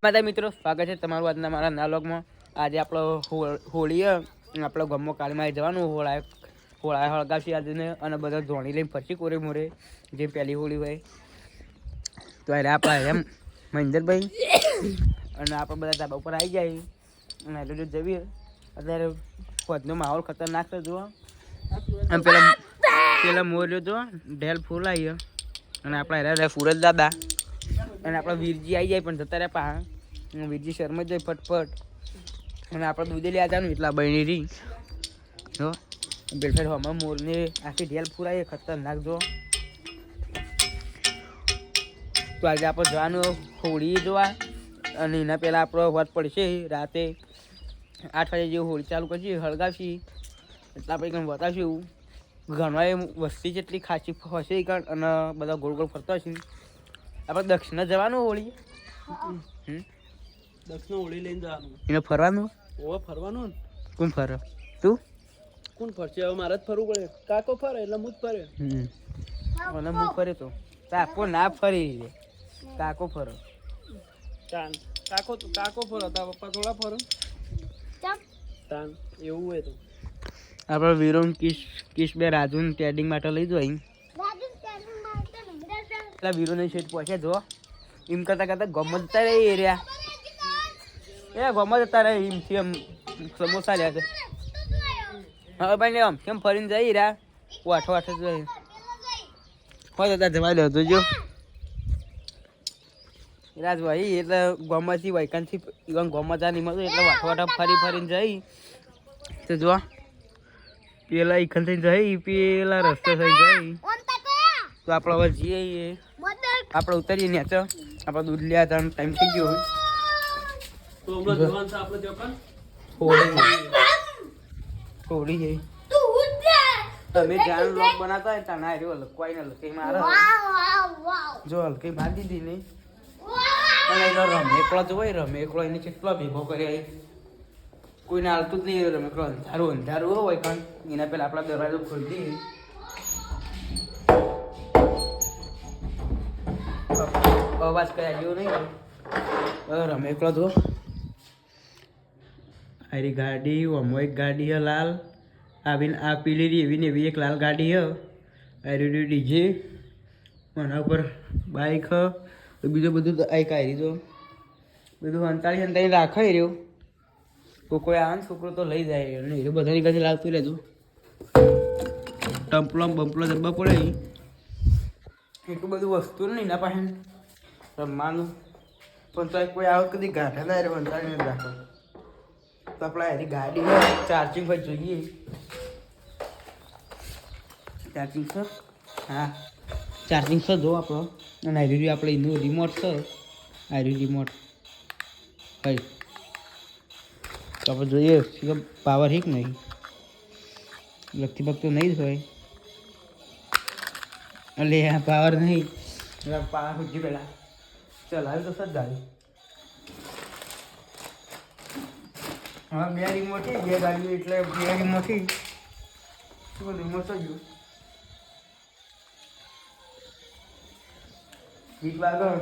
બધા મિત્રો સ્વાગત છે તમારું આજના મારા ના વ્લોગમાં। આજે આપણો હોળી આપણો ગામમાં કાળીમાં જવાનું હોળા હળગાવશે આજને અને બધા ધોણી લઈને ફરશે કોરે મોરે જે પહેલી હોળી હોય તો અરે આપણા એમ મહેન્દ્રભાઈ અને આપણે બધા ધાબા ઉપર આવી જાય અને એટલે જઈએ અત્યારે પદનો માહોલ ખતરનાક છે જુઓ અને પેલા મોર્યો જો ઢેલ ફૂલ આવી અને આપણા સુરજ દાદા અને આપણા વીરજી આવી જાય પણ જતા રહ્યા પા વીરજી શર્મા જાય ફટફટ અને આપણે દૂધે લે જવાનું એટલા બહેણી રહી જો બેઠા હમણાં મોરને આખી ઢેલ ફૂરાય ખતરનાક જો તો આજે આપણે જવાનું હોળી જોવા અને એના પહેલાં આપણો વાત પડશે રાતે 8 વાગે જેવું હોળી ચાલુ કરશે હળગાવશી એટલે આપણે કંઈ બતાવશું ઘણા વસ્તી જેટલી ખાસી હશે અને બધા ગોળ ગોળ ફરતા હશે આપણે દક્ષિણ જવાનું હોળી દક્ષિણ હોળી લઈને જવાનું એને ફરવાનું ફરવાનું કોણ ફરે તું કોણ ફરશે હવે મારે જ ફરવું પડે કાકો ફરે એટલે હું જ ફરે અને હું ફરે તો કાકો ના ફરી કાકો ફરો કાકો ફરો તારા પપ્પા થોડા ફરો તાન એવું હોય તો આપણે વિરોન કિસ બે રાજુ ટેડિંગ માટે લઈ જઈ એટલા વિરોને શેઠ પહોંચ્યા જો એમ કરતા ગમ જતા રહે એરિયા એ ગમ જતા રહે એમથી એમ સમોસા લ્યા છે હવે ભાઈ આમ કેમ ફરીને જઈ રહ્યા આઠો જઈ હોય જતા જવા લે તો જો રાજભાઈ એટલે ગોમાંથી વૈકાંતથી ગોમાં જા નીકળતો એટલે વાઠો ફરીને જઈ તો જો પેલા ઈખન થઈને જઈ પેલા રસ્તે થઈ જઈ તો આપણે હવે જઈએ આપણે ઉતરીએ ને તો આપણે દૂધ લ્યા હતા ટાઈમ થઈ ગયો હોળી છે તમે જાણ લોક બનાવતા હોય ત્યાં ના રહ્યો કોઈ ને લખી મારે જો હલકી બાંધ દીધી નહીં અને રમેકળો જ હોય રમેકળો એને કેટલો ભેગો કર્યા કોઈને હાલતું જ નહીં રમેકળો અંધારું હોય કારણ એના પહેલાં આપણા દરવાજો ખોલી દઈએ અવાજ કર્યા જેવો નહીં રમેકળો તો આરી ગાડી અમો એક ગાડી હે લાલ આવીને આ પીલી એવી ને એવી એક લાલ ગાડી હે આરી ડીજે એના ઉપર બાઈક હ બીજું બધું આ કાઢી દો બધું અંતાળી રાખાઈ રહ્યું કોઈ આવે ને છોકરો તો લઈ જાય ને એ બધાની કાছে લાવતું રહેતું ટમ્પલો બમ્પલો જબ્બા પડે એટલું બધું વસ્તુ નહીં ના પાસે રમવાનું પણ તો કોઈ આવે કદી ગાંઠા ના રે અંતાળી નથી રાખો તો આપણે એની ગાડી ચાર્જિંગ પર જોઈએ ચાર્જિંગ સર હા ચાર્જિંગ સર જો આપણો અને આર્યું આપણે એનું રિમોટ છે આર્યું રિમોટ કઈ તો આપણે જોઈએ પાવર હીક નહીં લગતી ભગતો નહીં જ હોય એટલે આ પાવર નહીં પાવર પૂછી પેલા ચલાવ્યું તો સર ગાડી હા બે રિમોટ બે ગાડીઓ એટલે બે રિમોટ રિમોટ તો ગયું વીક આગળ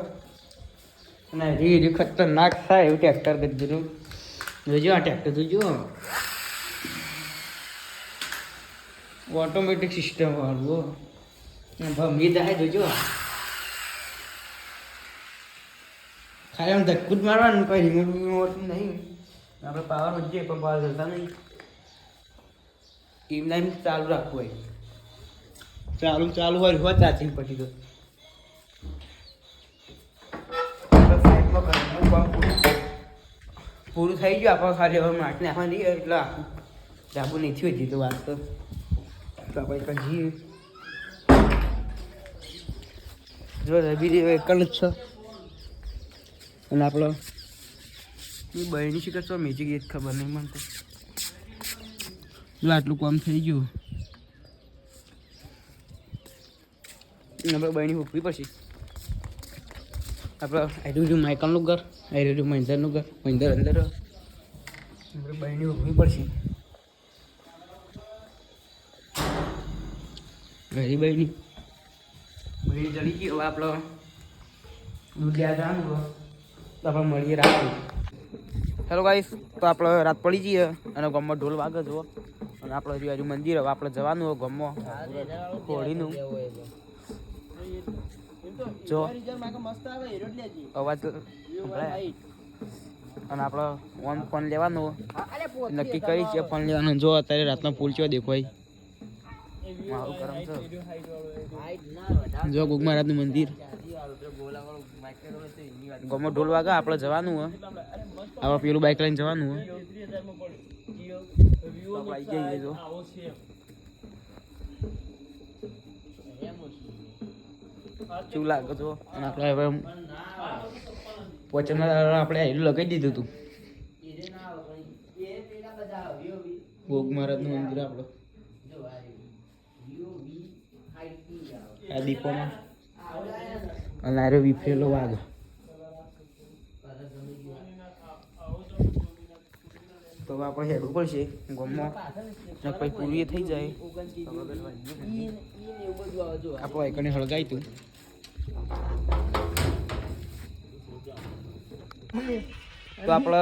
અને રીરી ખતરનાક થાય એવું ટ્રેક્ટર ગજરું જોજો આ ટ્રેક્ટર જોજો ઓટોમેટિક સિસ્ટમ વાળું ભમી જાય જોજો ખાલી આમ ધક્કું જ મારવાનું કોઈ રિમોટ નહીં આપણે પાવર વધીએ પણ પાવર જતા નહીં એમના એમ ચાલુ રાખવું હોય ચાલુ હોય ચાર્જિંગ પછી તો પૂરું થઈ ગયું આપણે ખાલી હવે માટી નાખવા નહીં એટલે આખું ડાબુ નહીં થયું હજી તો વાત તો આપણે જઈએ જો રબી એકલ જ છે અને આપણો બહેની શીખર છો મેજિક એ જ ખબર નહીં મને તો જો આટલું કામ થઈ ગયું આપણે બહેની ઉભવી પડશે આપણે આર્યું માઇકલનું ઘર આર્યું મહેન્દ્રનું ઘર મહેન્દ્ર અંદર આપણે બહેની ઉભવી પડશે ઘરી બહેની ચડી ગઈ હવે આપણો દૂધ લ્યા જવાનું તો આપણે મળીએ રાત્રે. હેલો ગાઈસ, તો આપણે રાત પડી જઈએ અને ગામમાં ઢોલ વાગે જુઓ. અને આપણે હજુ મંદિર હવે આપણે જવાનું હોય ગામમાં હોળીનું. જો અવાજ અને આપણે ઓન ફોન લેવાનું નક્કી કરી છે. ફોન લેવાનું. જો અત્યારે રાતનો પુલ ચો દેખાય મારું કરમ છે. જો ગોગ મહારાજનું મંદિર ગામમાં ઢોલ વાગે આપણે જવાનું હોય. આપણે પેલું બાઇક લઈને જવાનું હોય. આવી જઈએ. જો શું લાગે છો? અને આપણે હવે પોચના આપણે હેલું લગાવી દીધું હતું. ગોગ મહારાજનું મંદિર આપણું આ દીપોમાં અને આરે વિફરેલો વાઘ. તો આપણે હેડવું પડશે ગામમાં પછી પૂરી થઈ જાય. આપણે એકને હળગાવી તું. તો આપણે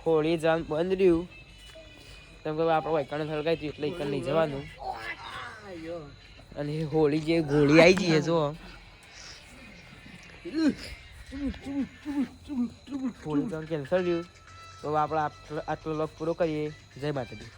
હોળી જવાનું બંધ રહ્યું. તેમ કે આપણે એકને હળગાવી હતું એટલે એકને નહીં જવાનું. અને હોળી જે ગોળી આવી જઈએ જો હોળી કેન્સલ રહ્યું. તો આપણે આટલો લોક પૂરો કરીએ. જય માતાજી.